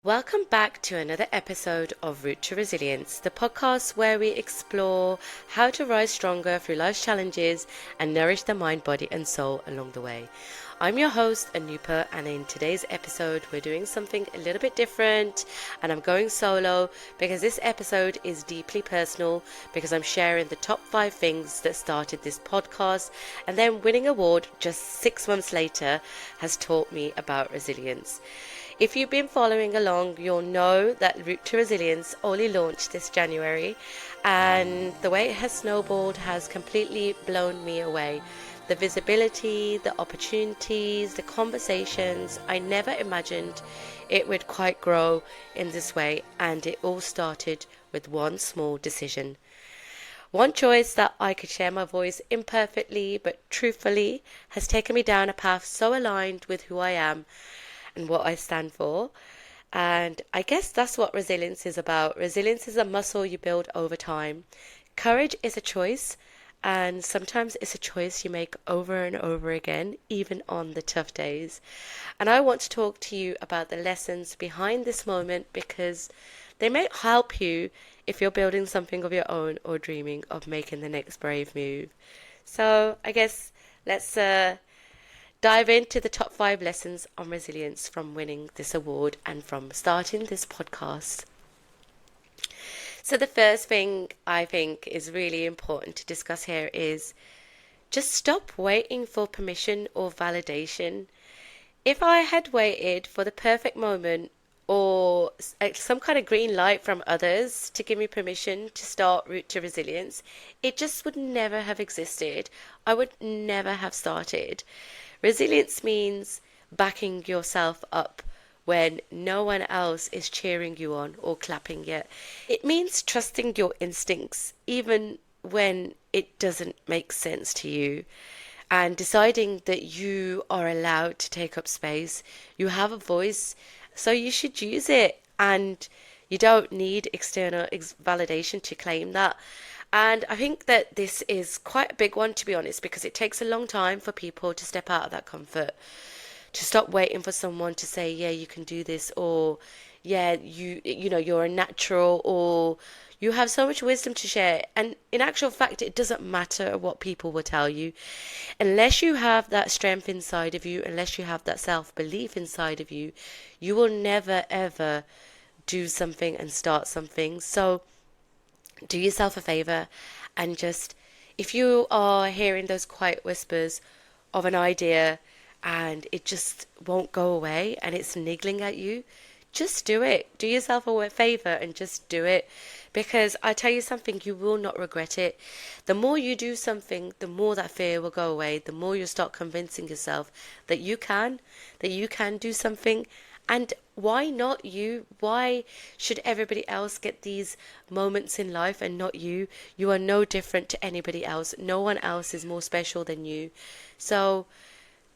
Welcome back to another episode of Route to Resilience, the podcast where we explore how to rise stronger through life's challenges and nourish the mind, body, and soul along the way. I'm your host, Anupa, and in today's episode, we're doing something a little bit different, and I'm going solo because this episode is deeply personal because I'm sharing the top 5 things that started this podcast, and then winning an award just 6 months later has taught me about resilience. If you've been following along, you'll know that Route to Resilience only launched this January, and the way it has snowballed has completely blown me away. The visibility, the opportunities, the conversations, I never imagined it would quite grow in this way, and it all started with one small decision. One choice that I could share my voice imperfectly but truthfully has taken me down a path so aligned with who I am and what I stand for. And I guess that's what resilience is about. Resilience is a muscle you build over time. Courage is a choice, and sometimes it's a choice you make over and over again, even on the tough days. And I want to talk to you about the lessons behind this moment because they may help you if you're building something of your own or dreaming of making the next brave move. So I guess let's dive into the top 5 lessons on resilience from winning this award and from starting this podcast. So, the first thing I think is really important to discuss here is just stop waiting for permission or validation. If I had waited for the perfect moment or some kind of green light from others to give me permission to start Route to Resilience, it just would never have existed. I would never have started. Resilience means backing yourself up when no one else is cheering you on or clapping yet. It means trusting your instincts even when it doesn't make sense to you, and deciding that you are allowed to take up space. You have a voice, so you should use it, and you don't need external validation to claim that. And I think that this is quite a big one, to be honest, because it takes a long time for people to step out of that comfort, to stop waiting for someone to say, yeah, you can do this, or yeah, you know, you're a natural, or you have so much wisdom to share. And in actual fact, it doesn't matter what people will tell you. Unless you have that strength inside of you, unless you have that self-belief inside of you, you will never, ever do something and start something. So do yourself a favor and just, if you are hearing those quiet whispers of an idea and it just won't go away and it's niggling at you, just do it. Do yourself a favor and just do it, because I tell you something, you will not regret it. The more you do something, the more that fear will go away, the more you'll start convincing yourself that you can do something. And why not you? Why should everybody else get these moments in life and not you? You are no different to anybody else. No one else is more special than you. So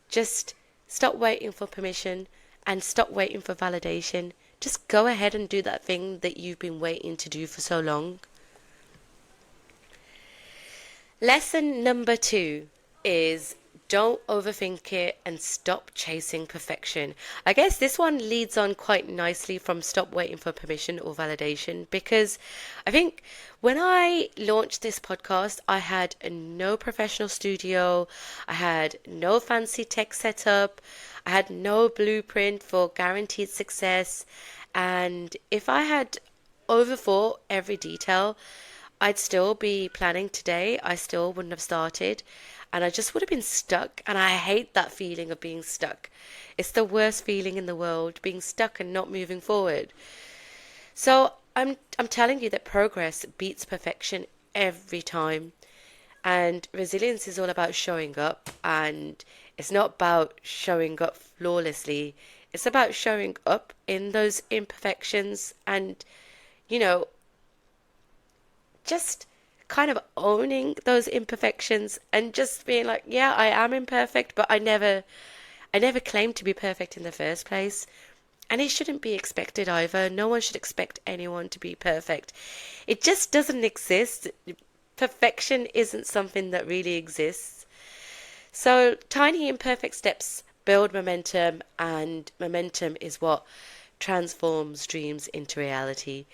just stop waiting for permission and stop waiting for validation. Just go ahead and do that thing that you've been waiting to do for so long. Lesson number 2 is don't overthink it and stop chasing perfection. I guess this one leads on quite nicely from stop waiting for permission or validation, because I think when I launched this podcast, I had no professional studio, I had no fancy tech setup, I had no blueprint for guaranteed success, and if I had overthought every detail, I'd still be planning today. I still wouldn't have started, and I just would have been stuck. And I hate that feeling of being stuck. It's the worst feeling in the world, being stuck and not moving forward. So I'm telling you that progress beats perfection every time. And resilience is all about showing up, and it's not about showing up flawlessly. It's about showing up in those imperfections and, you know, just kind of owning those imperfections and just being like, yeah, I am imperfect, but I never claimed to be perfect in the first place. And it shouldn't be expected either. No one should expect anyone to be perfect. It just doesn't exist. Perfection isn't something that really exists. So tiny imperfect steps build momentum, and momentum is what transforms dreams into reality.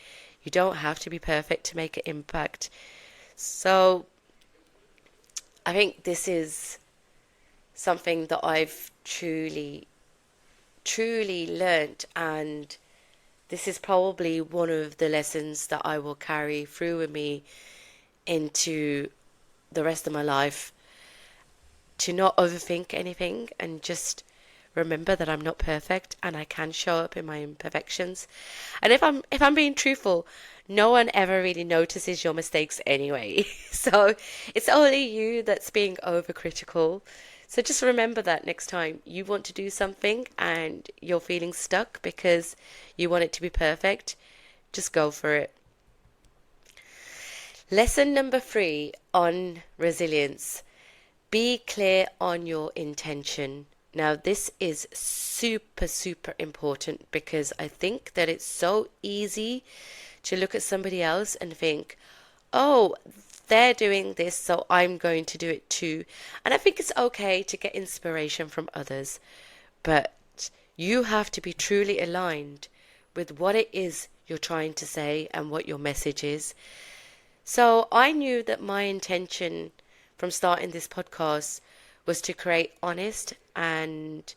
You don't have to be perfect to make an impact. So I think this is something that I've truly learnt, and this is probably one of the lessons that I will carry through with me into the rest of my life, to not overthink anything and just remember that I'm not perfect and I can show up in my imperfections. And if I'm being truthful, no one ever really notices your mistakes anyway. So it's only you that's being overcritical. So just remember that next time you want to do something and you're feeling stuck because you want it to be perfect, just go for it. Lesson number 3 on resilience. Be clear on your intention. Now, this is super important because I think that it's so easy to look at somebody else and think, oh, they're doing this, so I'm going to do it too. And I think it's okay to get inspiration from others, but you have to be truly aligned with what it is you're trying to say and what your message is. So I knew that my intention from starting this podcast was to create honest and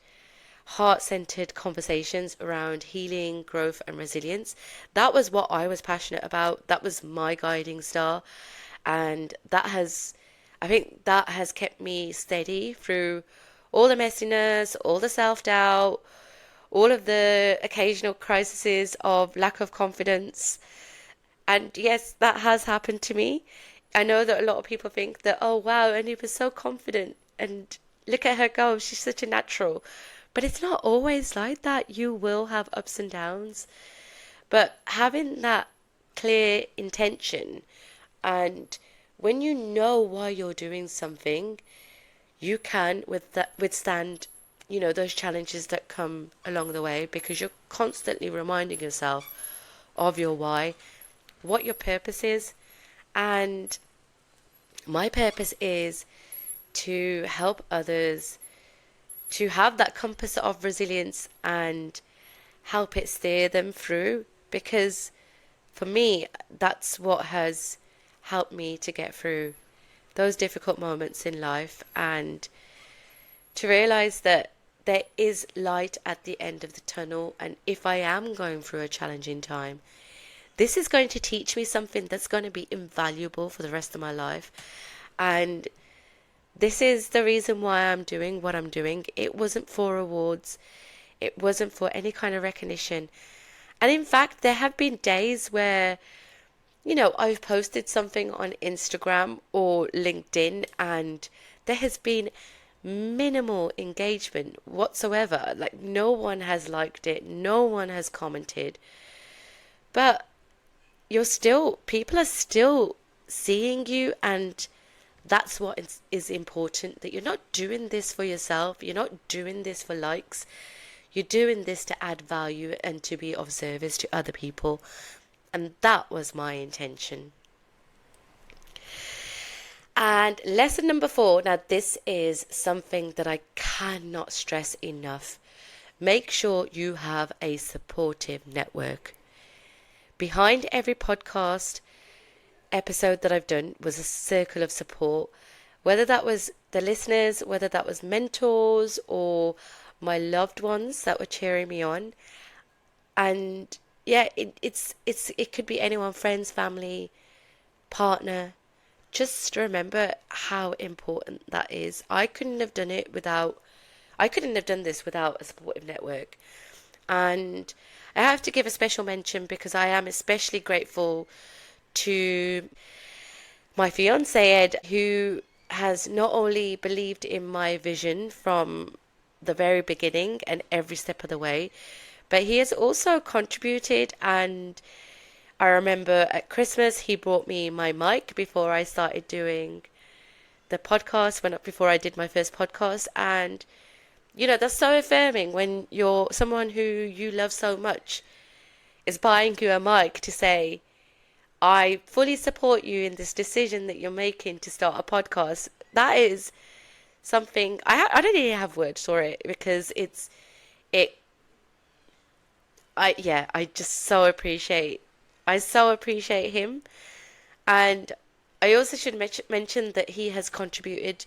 heart-centered conversations around healing, growth, and resilience. That was what I was passionate about. That was my guiding star. And I think that has kept me steady through all the messiness, all the self-doubt, all of the occasional crises of lack of confidence. And yes, that has happened to me. I know that a lot of people think that, oh wow, Anupa's so confident and look at her go, she's such a natural. But it's not always like that. You will have ups and downs. But having that clear intention, and when you know why you're doing something, you can withstand, those challenges that come along the way, because you're constantly reminding yourself of your why, what your purpose is. And my purpose is to help others to have that compass of resilience and help it steer them through, because for me, that's what has helped me to get through those difficult moments in life, and to realize that there is light at the end of the tunnel. And if I am going through a challenging time, this is going to teach me something that's going to be invaluable for the rest of my life. And this is the reason why I'm doing what I'm doing. It wasn't for awards. It wasn't for any kind of recognition. And in fact, there have been days where, I've posted something on Instagram or LinkedIn and there has been minimal engagement whatsoever. Like, no one has liked it. No one has commented. But people are still seeing you, and that's what is important, that you're not doing this for yourself. You're not doing this for likes. You're doing this to add value and to be of service to other people. And that was my intention. And lesson number 4, now this is something that I cannot stress enough. Make sure you have a supportive network. Behind every podcast episode that I've done was a circle of support, whether that was the listeners, whether that was mentors or my loved ones that were cheering me on. And yeah, it could be anyone, friends, family, partner. Just remember how important that is. I couldn't have done this without a supportive network. And I have to give a special mention, because I am especially grateful to my fiance Ed, who has not only believed in my vision from the very beginning and every step of the way, but he has also contributed. And I remember at Christmas he brought me my mic before I started doing the podcast, before I did my first podcast. And that's so affirming when someone who you love so much is buying you a mic to say, I fully support you in this decision that you're making to start a podcast. That is something I don't even have words for it, because it I just I so appreciate him. And I also should mention that he has contributed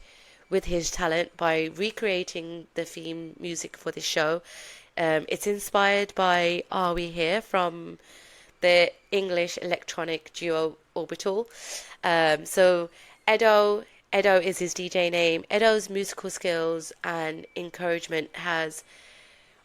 with his talent by recreating the theme music for this show. It's inspired by Are We Here from the English electronic duo Orbital. So Edo, Edo is his DJ name. Edo's musical skills and encouragement has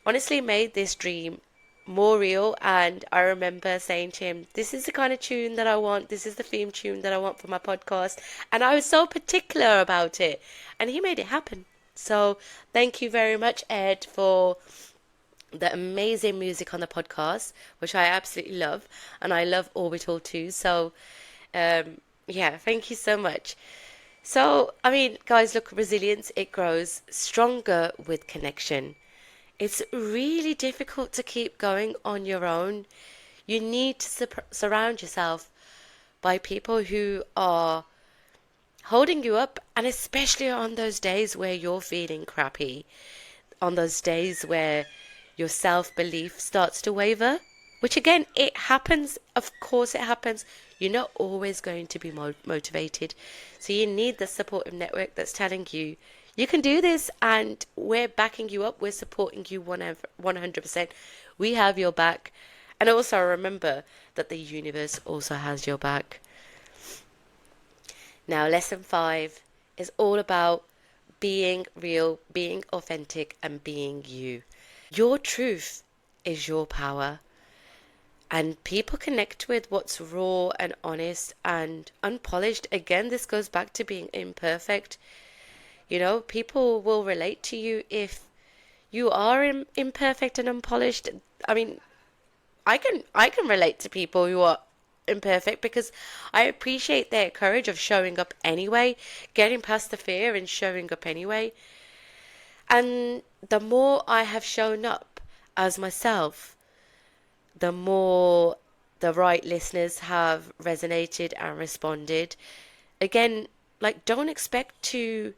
honestly made this dream more real. And I remember saying to him, this is the kind of tune that I want. This is the theme tune that I want for my podcast. And I was so particular about it. And he made it happen. So thank you very much, Ed, for the amazing music on the podcast, which I absolutely love. And I love Orbital too. So, yeah, thank you so much. So, I mean, guys, look, resilience, it grows stronger with connection. It's really difficult to keep going on your own. You need to surround yourself by people who are holding you up, and especially on those days where you're feeling crappy, on those days where your self belief starts to waver, which again, it happens. Of course, it happens. You're not always going to be motivated. So you need the supportive network that's telling you you can do this, and we're backing you up. We're supporting you 100%. We have your back. And also remember that the universe also has your back. Now, lesson 5 is all about being real, being authentic, and being you. Your truth is your power. And people connect with what's raw and honest and unpolished. Again, this goes back to being imperfect. You know, people will relate to you if you are imperfect and unpolished. I mean, I can relate to people who are imperfect because I appreciate their courage of showing up anyway, getting past the fear and showing up anyway. And the more I have shown up as myself, the more the right listeners have resonated and responded. Again, like, don't expect to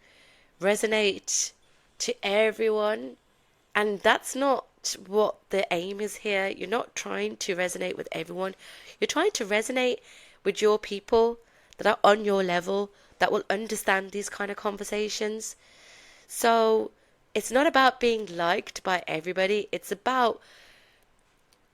resonate to everyone, and that's not what the aim is here. You're not trying to resonate with everyone. You're trying to resonate with your people that are on your level, that will understand these kind of conversations. So it's not about being liked by everybody. It's about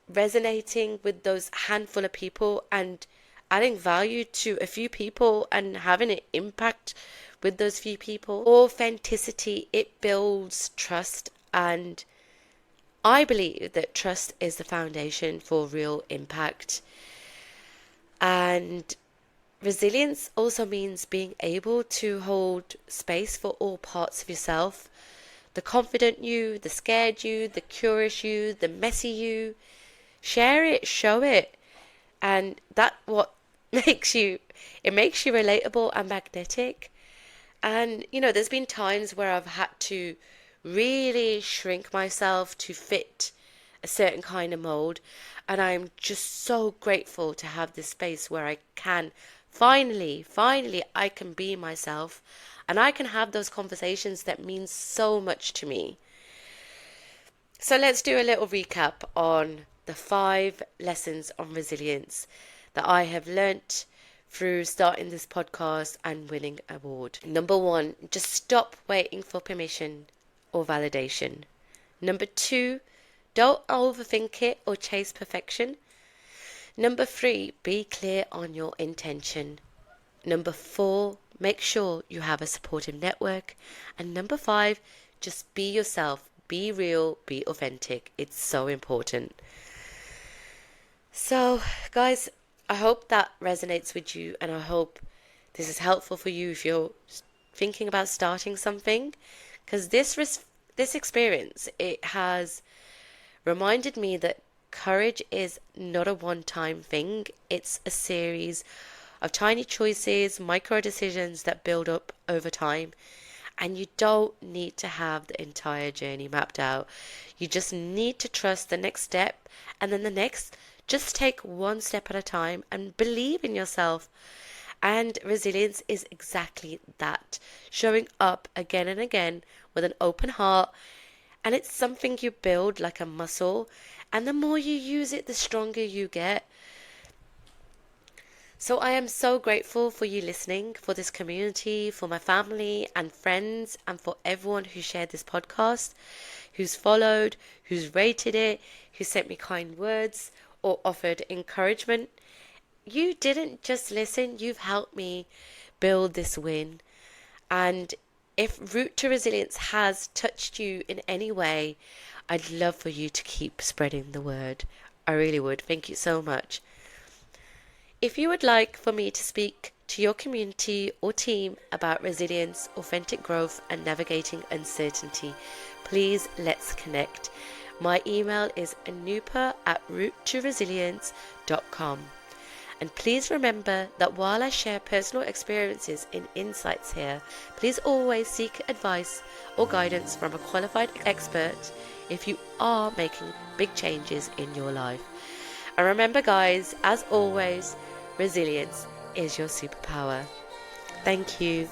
resonating with those handful of people and adding value to a few people and having an impact with those few people. Authenticity, it builds trust, and I believe that trust is the foundation for real impact. And resilience also means being able to hold space for all parts of yourself: the confident you, the scared you, the curious you, the messy you. Share it, show it, and that what makes you relatable and magnetic. And there's been times where I've had to really shrink myself to fit a certain kind of mold, and I'm just so grateful to have this space where I can finally I can be myself, and I can have those conversations that mean so much to me. So let's do a little recap on the 5 lessons on resilience that I have learnt through starting this podcast and winning an award. Number 1, just stop waiting for permission or validation. Number 2, don't overthink it or chase perfection. Number 3, be clear on your intention. Number 4, make sure you have a supportive network. And number 5, just be yourself, be real, be authentic. It's so important. So, guys, I hope that resonates with you, and I hope this is helpful for you if you're thinking about starting something, because this experience, it has reminded me that courage is not a one-time thing. It's a series of tiny choices, micro decisions that build up over time. And you don't need to have the entire journey mapped out. You just need to trust the next step, and then the next. Just take one step at a time and believe in yourself. And resilience is exactly that. Showing up again and again with an open heart. And it's something you build like a muscle. And the more you use it, the stronger you get. So I am so grateful for you listening, for this community, for my family and friends, and for everyone who shared this podcast, who's followed, who's rated it, who sent me kind words or offered encouragement. You didn't just listen, you've helped me build this win. And if Route to Resilience has touched you in any way, I'd love for you to keep spreading the word. I really would. Thank you so much. If you would like for me to speak to your community or team about resilience, authentic growth, and navigating uncertainty, please let's connect. My email is anupa@rootetoresilience.com. And please remember that while I share personal experiences and insights here, please always seek advice or guidance from a qualified expert if you are making big changes in your life. And remember, guys, as always, resilience is your superpower. Thank you.